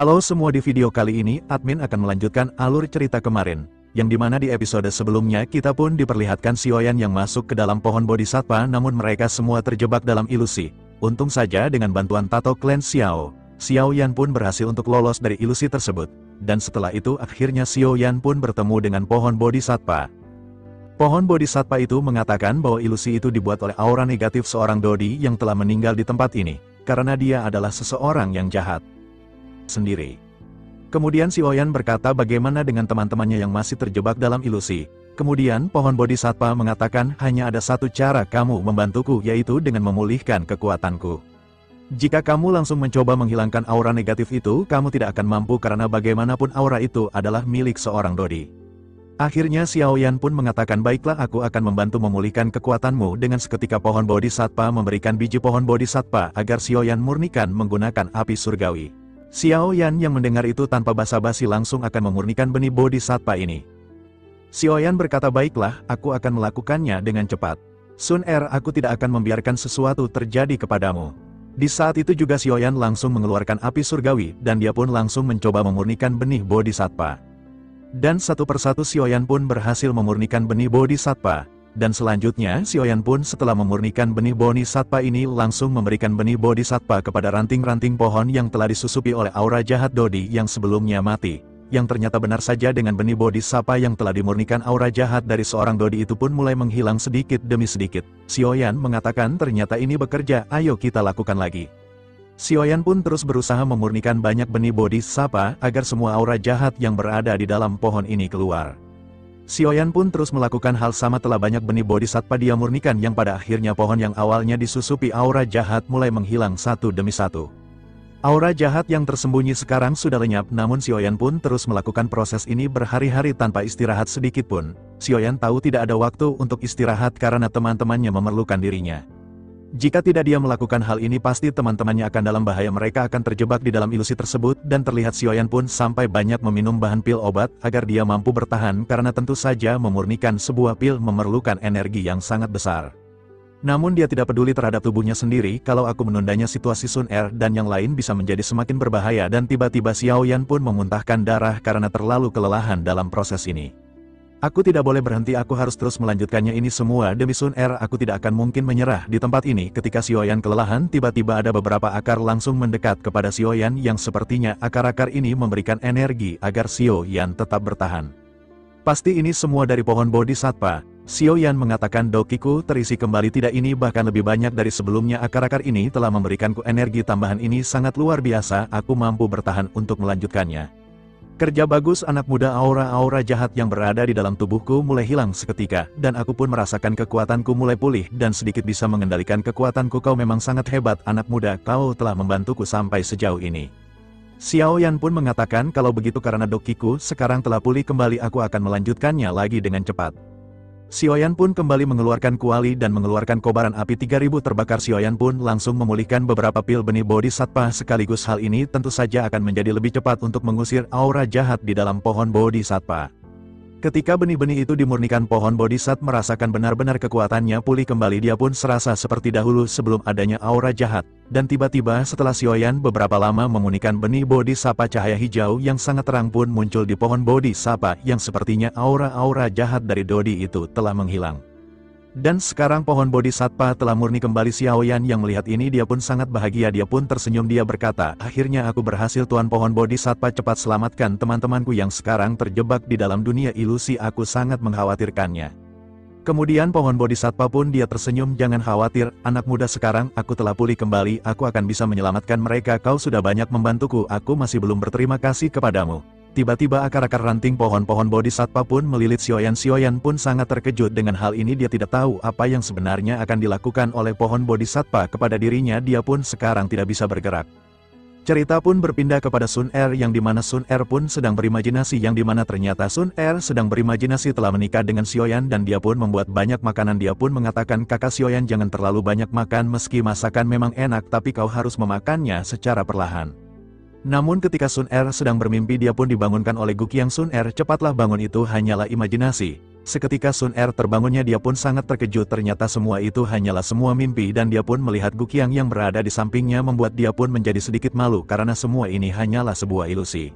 Halo semua, di video kali ini, admin akan melanjutkan alur cerita kemarin, yang dimana di episode sebelumnya kita pun diperlihatkan Xiaoyan yang masuk ke dalam pohon bodhisattva, namun mereka semua terjebak dalam ilusi. Untung saja dengan bantuan tato klan Xiaoyan pun berhasil untuk lolos dari ilusi tersebut, dan setelah itu akhirnya Xiaoyan pun bertemu dengan pohon bodhisattva. Pohon bodhisattva itu mengatakan bahwa ilusi itu dibuat oleh aura negatif seorang Dodi yang telah meninggal di tempat ini, karena dia adalah seseorang yang jahat sendiri. Kemudian Xiaoyan berkata bagaimana dengan teman-temannya yang masih terjebak dalam ilusi. Kemudian pohon bodhisattva mengatakan hanya ada satu cara kamu membantuku, yaitu dengan memulihkan kekuatanku. Jika kamu langsung mencoba menghilangkan aura negatif itu, kamu tidak akan mampu karena bagaimanapun aura itu adalah milik seorang Dodi. Akhirnya Xiaoyan pun mengatakan baiklah, aku akan membantu memulihkan kekuatanmu. Dengan seketika pohon bodhisattva memberikan biji pohon bodhisattva agar Xiaoyan murnikan menggunakan api surgawi. Xiaoyan yang mendengar itu tanpa basa-basi langsung akan memurnikan benih bodhisattva ini. Xiaoyan berkata baiklah, aku akan melakukannya dengan cepat. Sun Er, aku tidak akan membiarkan sesuatu terjadi kepadamu. Di saat itu juga Xiaoyan langsung mengeluarkan api surgawi, dan dia pun langsung mencoba memurnikan benih bodhisattva. Dan satu persatu Xiaoyan pun berhasil memurnikan benih bodhisattva. Dan selanjutnya Xiaoyan pun setelah memurnikan benih bodhisattva ini langsung memberikan benih bodhisattva kepada ranting-ranting pohon yang telah disusupi oleh aura jahat Dodi yang sebelumnya mati. Yang ternyata benar saja, dengan benih bodhisattva yang telah dimurnikan aura jahat dari seorang Dodi itu pun mulai menghilang sedikit demi sedikit. Xiaoyan mengatakan ternyata ini bekerja, ayo kita lakukan lagi. Xiaoyan pun terus berusaha memurnikan banyak benih bodhisattva agar semua aura jahat yang berada di dalam pohon ini keluar. Xiaoyan pun terus melakukan hal sama, telah banyak benih bodhisattva dia murnikan yang pada akhirnya pohon yang awalnya disusupi aura jahat mulai menghilang satu demi satu. Aura jahat yang tersembunyi sekarang sudah lenyap, namun Xiaoyan pun terus melakukan proses ini berhari-hari tanpa istirahat sedikit pun. Xiaoyan tahu tidak ada waktu untuk istirahat karena teman-temannya memerlukan dirinya. Jika tidak dia melakukan hal ini pasti teman-temannya akan dalam bahaya, mereka akan terjebak di dalam ilusi tersebut, dan terlihat Xiaoyan pun sampai banyak meminum bahan pil obat agar dia mampu bertahan karena tentu saja memurnikan sebuah pil memerlukan energi yang sangat besar. Namun dia tidak peduli terhadap tubuhnya sendiri, kalau aku menundanya situasi Sun Er dan yang lain bisa menjadi semakin berbahaya, dan tiba-tiba Xiaoyan pun memuntahkan darah karena terlalu kelelahan dalam proses ini. Aku tidak boleh berhenti, aku harus terus melanjutkannya ini semua demi Sun Er, aku tidak akan mungkin menyerah di tempat ini. Ketika Xiaoyan kelelahan, tiba-tiba ada beberapa akar langsung mendekat kepada Xiaoyan yang sepertinya akar-akar ini memberikan energi agar Xiaoyan tetap bertahan. Pasti ini semua dari pohon bodhisattva. Xiaoyan mengatakan dokiku terisi kembali, tidak, ini bahkan lebih banyak dari sebelumnya, akar-akar ini telah memberikanku energi tambahan, ini sangat luar biasa, aku mampu bertahan untuk melanjutkannya. Kerja bagus anak muda, aura-aura jahat yang berada di dalam tubuhku mulai hilang seketika, dan aku pun merasakan kekuatanku mulai pulih dan sedikit bisa mengendalikan kekuatanku. Kau memang sangat hebat anak muda, kau telah membantuku sampai sejauh ini. Xiaoyan pun mengatakan kalau begitu karena dokiku sekarang telah pulih kembali, aku akan melanjutkannya lagi dengan cepat. Xiaoyan pun kembali mengeluarkan kuali dan mengeluarkan kobaran api 3000 terbakar. Xiaoyan pun langsung memulihkan beberapa pil benih bodhisattva sekaligus. Hal ini tentu saja akan menjadi lebih cepat untuk mengusir aura jahat di dalam pohon bodhisattva. Ketika benih-benih itu dimurnikan, pohon bodhisattva merasakan benar-benar kekuatannya pulih kembali, dia pun serasa seperti dahulu sebelum adanya aura jahat. Dan tiba-tiba setelah Xiaoyan beberapa lama memurnikan benih bodhisattva, cahaya hijau yang sangat terang pun muncul di pohon bodhisattva yang sepertinya aura-aura jahat dari Dodi itu telah menghilang. Dan sekarang pohon bodhisattva telah murni kembali. Xiaoyan yang melihat ini dia pun sangat bahagia, dia pun tersenyum, dia berkata, akhirnya aku berhasil tuan pohon bodhisattva, cepat selamatkan teman-temanku yang sekarang terjebak di dalam dunia ilusi, aku sangat mengkhawatirkannya. Kemudian pohon bodhisattva pun dia tersenyum, jangan khawatir anak muda, sekarang aku telah pulih kembali, aku akan bisa menyelamatkan mereka, kau sudah banyak membantuku, aku masih belum berterima kasih kepadamu. Tiba-tiba akar-akar ranting pohon-pohon bodhisattva pun melilit Xiaoyan. Xiaoyan pun sangat terkejut dengan hal ini, dia tidak tahu apa yang sebenarnya akan dilakukan oleh pohon bodhisattva kepada dirinya, dia pun sekarang tidak bisa bergerak. Cerita pun berpindah kepada Sun Er yang dimana Sun Er pun sedang berimajinasi, yang dimana ternyata Sun Er sedang berimajinasi telah menikah dengan Xiaoyan dan dia pun membuat banyak makanan. Dia pun mengatakan kakak Xiaoyan jangan terlalu banyak makan, meski masakan memang enak tapi kau harus memakannya secara perlahan. Namun ketika Sun Er sedang bermimpi dia pun dibangunkan oleh Guqiang. Sun Er, cepatlah bangun, itu hanyalah imajinasi. Seketika Sun Er terbangunnya, dia pun sangat terkejut, ternyata semua itu hanyalah semua mimpi dan dia pun melihat Guqiang yang berada di sampingnya membuat dia pun menjadi sedikit malu karena semua ini hanyalah sebuah ilusi.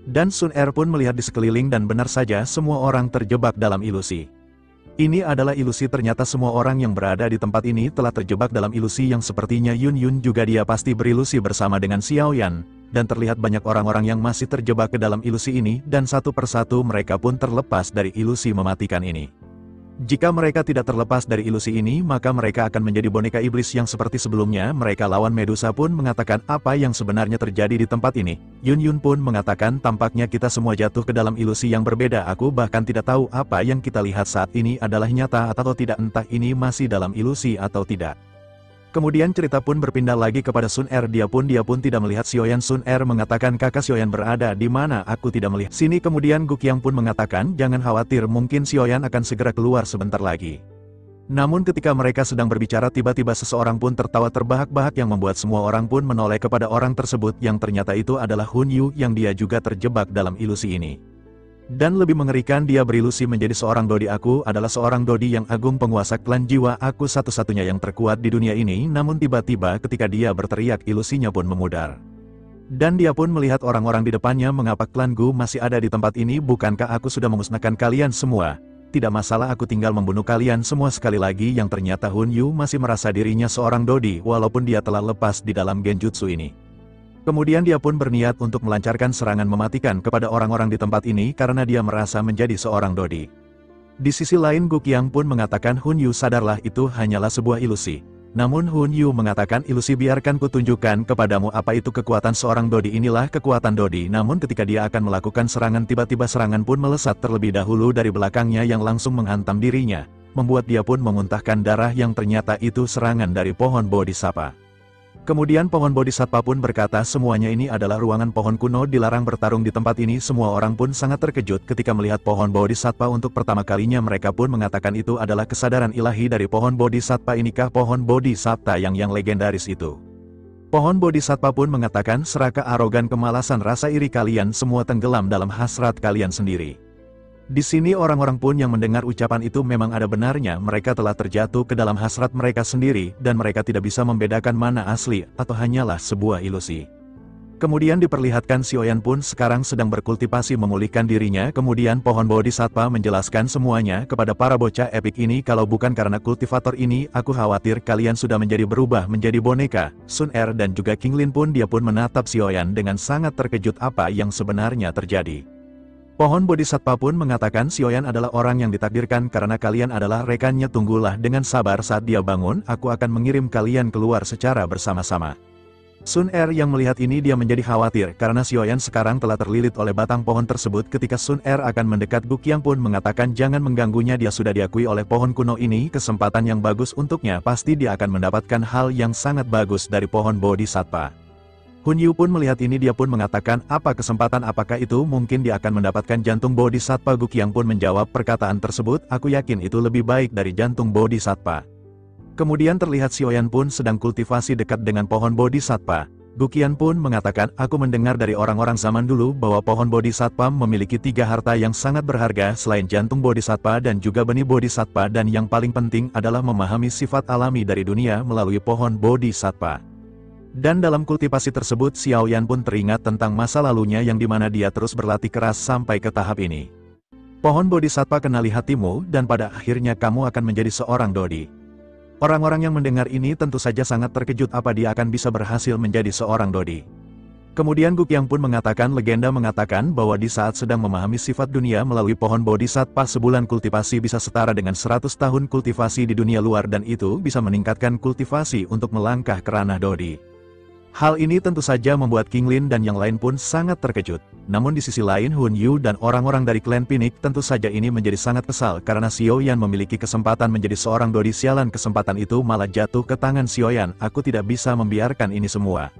Dan Sun Er pun melihat di sekeliling dan benar saja semua orang terjebak dalam ilusi. Ini adalah ilusi, ternyata semua orang yang berada di tempat ini telah terjebak dalam ilusi yang sepertinya Yun Yun juga dia pasti berilusi bersama dengan Xiao Yan. Dan terlihat banyak orang-orang yang masih terjebak ke dalam ilusi ini dan satu persatu mereka pun terlepas dari ilusi mematikan ini. Jika mereka tidak terlepas dari ilusi ini maka mereka akan menjadi boneka iblis yang seperti sebelumnya mereka lawan. Medusa pun mengatakan apa yang sebenarnya terjadi di tempat ini. Yun Yun pun mengatakan tampaknya kita semua jatuh ke dalam ilusi yang berbeda, aku bahkan tidak tahu apa yang kita lihat saat ini adalah nyata atau tidak, entah ini masih dalam ilusi atau tidak. Kemudian cerita pun berpindah lagi kepada Sun Er, dia pun tidak melihat Xiaoyan. Sun Er mengatakan kakak Xiaoyan berada di mana, aku tidak melihat sini. Kemudian Guqiang pun mengatakan jangan khawatir, mungkin Xiaoyan akan segera keluar sebentar lagi. Namun ketika mereka sedang berbicara tiba-tiba seseorang pun tertawa terbahak-bahak yang membuat semua orang pun menoleh kepada orang tersebut yang ternyata itu adalah Hun Yu yang dia juga terjebak dalam ilusi ini. Dan lebih mengerikan, dia berilusi menjadi seorang dodi. Aku adalah seorang dodi yang agung, penguasa klan jiwa, aku satu-satunya yang terkuat di dunia ini. Namun tiba-tiba ketika dia berteriak ilusinya pun memudar. Dan dia pun melihat orang-orang di depannya, mengapa klanku masih ada di tempat ini, bukankah aku sudah memusnahkan kalian semua? Tidak masalah, aku tinggal membunuh kalian semua sekali lagi. Yang ternyata Hun Yu masih merasa dirinya seorang dodi walaupun dia telah lepas di dalam genjutsu ini. Kemudian dia pun berniat untuk melancarkan serangan mematikan kepada orang-orang di tempat ini karena dia merasa menjadi seorang dodi. Di sisi lain Guqiang pun mengatakan Hun Yu sadarlah, itu hanyalah sebuah ilusi. Namun Hun Yu mengatakan ilusi, biarkan ku tunjukkan kepadamu apa itu kekuatan seorang dodi, inilah kekuatan dodi. Namun ketika dia akan melakukan serangan tiba-tiba serangan pun melesat terlebih dahulu dari belakangnya yang langsung menghantam dirinya. Membuat dia pun memuntahkan darah yang ternyata itu serangan dari pohon Bodhisattva. Kemudian pohon Bodhisattva pun berkata semuanya ini adalah ruangan pohon kuno, dilarang bertarung di tempat ini. Semua orang pun sangat terkejut ketika melihat pohon Bodhisattva untuk pertama kalinya. Mereka pun mengatakan itu adalah kesadaran ilahi dari pohon Bodhisattva. Inikah pohon Bodhisattva yang legendaris itu? Pohon Bodhisattva pun mengatakan serakah, arogan, kemalasan, rasa iri kalian semua tenggelam dalam hasrat kalian sendiri. Di sini orang-orang pun yang mendengar ucapan itu memang ada benarnya, mereka telah terjatuh ke dalam hasrat mereka sendiri dan mereka tidak bisa membedakan mana asli atau hanyalah sebuah ilusi. Kemudian diperlihatkan Xiaoyan pun sekarang sedang berkultivasi memulihkan dirinya. Kemudian pohon Bodhisattva menjelaskan semuanya kepada para bocah epik ini, kalau bukan karena kultivator ini aku khawatir kalian sudah berubah menjadi boneka. Sun Er dan juga King Lin pun dia pun menatap Xiaoyan dengan sangat terkejut apa yang sebenarnya terjadi. Pohon Bodhisattva pun mengatakan Xiaoyan adalah orang yang ditakdirkan karena kalian adalah rekannya, tunggulah dengan sabar, saat dia bangun aku akan mengirim kalian keluar secara bersama-sama. Sun Er yang melihat ini dia menjadi khawatir karena Xiaoyan sekarang telah terlilit oleh batang pohon tersebut. Ketika Sun Er akan mendekat, Guqiang pun mengatakan jangan mengganggunya, dia sudah diakui oleh pohon kuno ini, kesempatan yang bagus untuknya, pasti dia akan mendapatkan hal yang sangat bagus dari pohon Bodhisattva. Hun Yu pun melihat ini, dia pun mengatakan apa kesempatan, apakah itu mungkin dia akan mendapatkan jantung Bodhisattva? Guqiang pun menjawab perkataan tersebut, aku yakin itu lebih baik dari jantung Bodhisattva. Kemudian terlihat Xiaoyan pun sedang kultivasi dekat dengan pohon Bodhisattva. Guqiang pun mengatakan aku mendengar dari orang-orang zaman dulu bahwa pohon Bodhisattva memiliki 3 harta yang sangat berharga selain jantung Bodhisattva dan juga benih Bodhisattva, dan yang paling penting adalah memahami sifat alami dari dunia melalui pohon Bodhisattva. Dan dalam kultivasi tersebut Xiaoyan pun teringat tentang masa lalunya yang dimana dia terus berlatih keras sampai ke tahap ini. Pohon Bodhisattva kenali hatimu dan pada akhirnya kamu akan menjadi seorang dodi. Orang-orang yang mendengar ini tentu saja sangat terkejut apa dia akan bisa berhasil menjadi seorang dodi. Kemudian Guqiang pun mengatakan legenda mengatakan bahwa di saat sedang memahami sifat dunia melalui pohon Bodhisattva, sebulan kultivasi bisa setara dengan 100 tahun kultivasi di dunia luar, dan itu bisa meningkatkan kultivasi untuk melangkah ke ranah dodi. Hal ini tentu saja membuat King Lin dan yang lain pun sangat terkejut. Namun di sisi lain Hun Yu dan orang-orang dari klan Phoenix tentu saja ini menjadi sangat kesal karena Xiaoyan memiliki kesempatan menjadi seorang dodi, sialan kesempatan itu malah jatuh ke tangan Xiaoyan, aku tidak bisa membiarkan ini semua.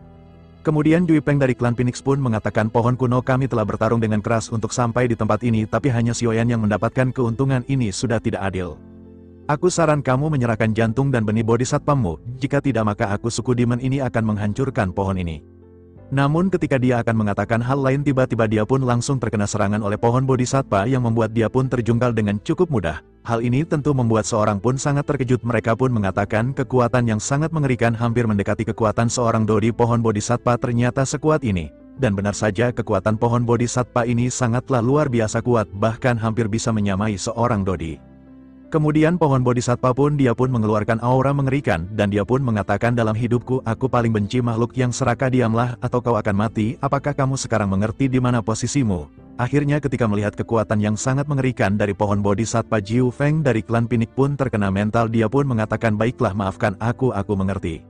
Kemudian Jui Peng dari klan Phoenix pun mengatakan pohon kuno, kami telah bertarung dengan keras untuk sampai di tempat ini tapi hanya Xiaoyan yang mendapatkan keuntungan, ini sudah tidak adil. Aku saran kamu menyerahkan jantung dan benih Bodhisattvamu, jika tidak maka aku suku Demon ini akan menghancurkan pohon ini. Namun ketika dia akan mengatakan hal lain tiba-tiba dia pun langsung terkena serangan oleh pohon bodhisattva yang membuat dia pun terjungkal dengan cukup mudah. Hal ini tentu membuat seorang pun sangat terkejut. Mereka pun mengatakan kekuatan yang sangat mengerikan hampir mendekati kekuatan seorang dodi pohon bodhisattva ternyata sekuat ini. Dan benar saja kekuatan pohon bodhisattva ini sangatlah luar biasa kuat, bahkan hampir bisa menyamai seorang dodi. Kemudian pohon bodhisattva pun dia pun mengeluarkan aura mengerikan dan dia pun mengatakan dalam hidupku aku paling benci makhluk yang serakah, diamlah atau kau akan mati. Apakah kamu sekarang mengerti di mana posisimu? Akhirnya ketika melihat kekuatan yang sangat mengerikan dari pohon bodhisattva, Jiu Feng dari klan Pinik pun terkena mental. Dia pun mengatakan baiklah maafkan aku mengerti.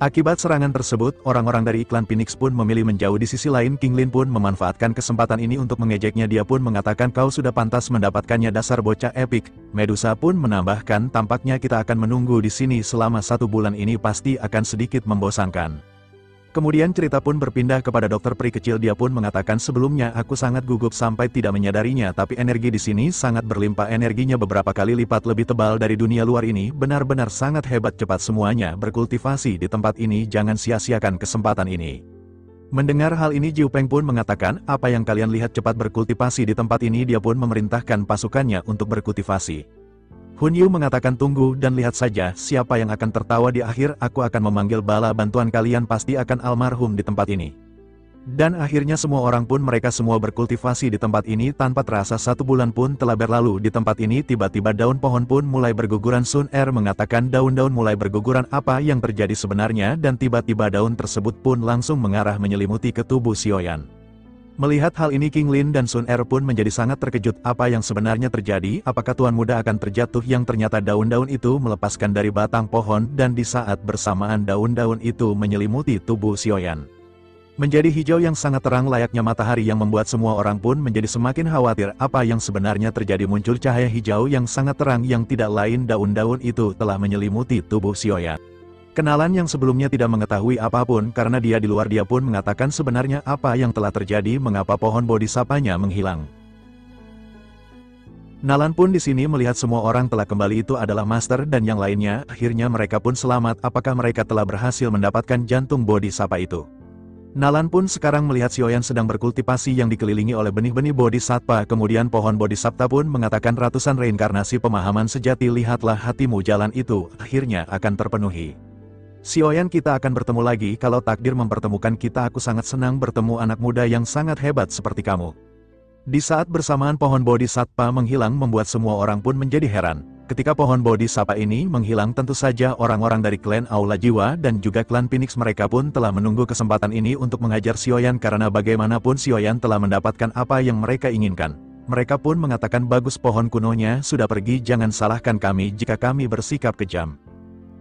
Akibat serangan tersebut, orang-orang dari klan Phoenix pun memilih menjauh. Di sisi lain, King Lin pun memanfaatkan kesempatan ini untuk mengejeknya. Dia pun mengatakan kau sudah pantas mendapatkannya, dasar bocah epik. Medusa pun menambahkan tampaknya kita akan menunggu di sini selama 1 bulan, ini pasti akan sedikit membosankan. Kemudian cerita pun berpindah kepada dokter peri kecil. Dia pun mengatakan sebelumnya aku sangat gugup sampai tidak menyadarinya, tapi energi di sini sangat berlimpah, energinya beberapa kali lipat lebih tebal dari dunia luar ini, benar-benar sangat hebat, cepat semuanya berkultivasi di tempat ini, jangan sia-siakan kesempatan ini. Mendengar hal ini Jiu Peng pun mengatakan, apa yang kalian lihat, cepat berkultivasi di tempat ini. Dia pun memerintahkan pasukannya untuk berkultivasi. Hun Yu mengatakan tunggu dan lihat saja siapa yang akan tertawa di akhir, aku akan memanggil bala bantuan kalian pasti akan almarhum di tempat ini. Dan akhirnya semua orang pun mereka semua berkultivasi di tempat ini tanpa terasa 1 bulan pun telah berlalu di tempat ini. Tiba-tiba daun pohon pun mulai berguguran. Sun Er mengatakan daun-daun mulai berguguran, apa yang terjadi sebenarnya, dan tiba-tiba daun tersebut pun langsung mengarah menyelimuti ke tubuh Xiaoyan. Melihat hal ini King Lin dan Sun Er pun menjadi sangat terkejut. Apa yang sebenarnya terjadi? Apakah tuan muda akan terjatuh? Yang ternyata daun-daun itu melepaskan dari batang pohon dan di saat bersamaan daun-daun itu menyelimuti tubuh Xiaoyan. Menjadi hijau yang sangat terang layaknya matahari yang membuat semua orang pun menjadi semakin khawatir. Apa yang sebenarnya terjadi? Muncul cahaya hijau yang sangat terang yang tidak lain daun-daun itu telah menyelimuti tubuh Xiaoyan. Kenalan yang sebelumnya tidak mengetahui apapun karena dia di luar, dia pun mengatakan sebenarnya apa yang telah terjadi, mengapa pohon bodhisattvanya menghilang. Nalan pun di sini melihat semua orang telah kembali, itu adalah Master dan yang lainnya, akhirnya mereka pun selamat. Apakah mereka telah berhasil mendapatkan jantung bodhisattva itu? Nalan pun sekarang melihat Xiaoyan sedang berkultivasi yang dikelilingi oleh benih-benih bodhisattva. Kemudian pohon bodhisattva pun mengatakan ratusan reinkarnasi pemahaman sejati, lihatlah hatimu, jalan itu akhirnya akan terpenuhi. Xiaoyan, kita akan bertemu lagi kalau takdir mempertemukan kita. Aku sangat senang bertemu anak muda yang sangat hebat seperti kamu. Di saat bersamaan pohon bodhisattva menghilang membuat semua orang pun menjadi heran. Ketika pohon bodhisattva ini menghilang tentu saja orang-orang dari klan Aula Jiwa dan juga klan Phoenix mereka pun telah menunggu kesempatan ini untuk menghajar Xiaoyan karena bagaimanapun Xiaoyan telah mendapatkan apa yang mereka inginkan. Mereka pun mengatakan bagus, pohon kunonya sudah pergi, jangan salahkan kami jika kami bersikap kejam.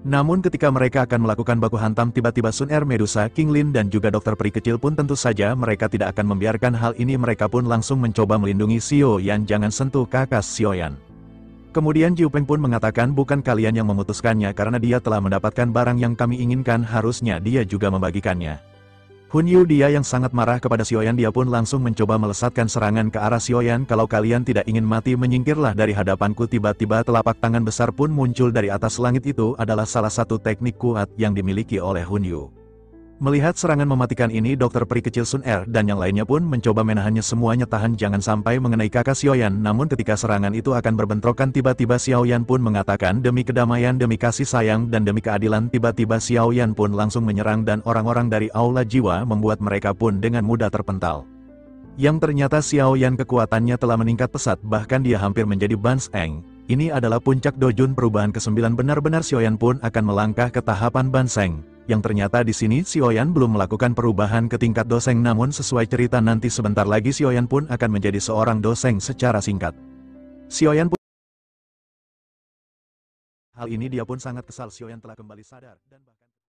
Namun ketika mereka akan melakukan baku hantam tiba-tiba Sun Er, Medusa, King Lin dan juga dokter peri kecil pun tentu saja mereka tidak akan membiarkan hal ini. Mereka pun langsung mencoba melindungi Xiaoyan, jangan sentuh kakas Xiaoyan. Kemudian Jiu Peng pun mengatakan bukan kalian yang memutuskannya karena dia telah mendapatkan barang yang kami inginkan, harusnya dia juga membagikannya. Hun Yu dia yang sangat marah kepada Xiaoyan, dia pun langsung mencoba melesatkan serangan ke arah Xiaoyan. Kalau kalian tidak ingin mati menyingkirlah dari hadapanku. Tiba-tiba telapak tangan besar pun muncul dari atas langit, itu adalah salah satu teknik kuat yang dimiliki oleh Hun Yu. Melihat serangan mematikan ini dokter peri kecil Sun Er dan yang lainnya pun mencoba menahannya, semuanya tahan jangan sampai mengenai kakak Xiaoyan. Namun ketika serangan itu akan berbentrokan tiba-tiba Xiaoyan pun mengatakan demi kedamaian, demi kasih sayang dan demi keadilan. Tiba-tiba Xiaoyan pun langsung menyerang dan orang-orang dari Aula Jiwa membuat mereka pun dengan mudah terpental. Yang ternyata Xiaoyan kekuatannya telah meningkat pesat, bahkan dia hampir menjadi Ban Seng. Ini adalah puncak dojun perubahan ke-9, benar-benar Xiaoyan pun akan melangkah ke tahapan Ban Seng. Yang ternyata di sini Xiaoyan belum melakukan perubahan ke tingkat doseng, namun sesuai cerita nanti sebentar lagi Xiaoyan pun akan menjadi seorang doseng secara singkat. Xiaoyan pun hal ini dia pun sangat kesal. Xiaoyan telah kembali sadar dan bahkan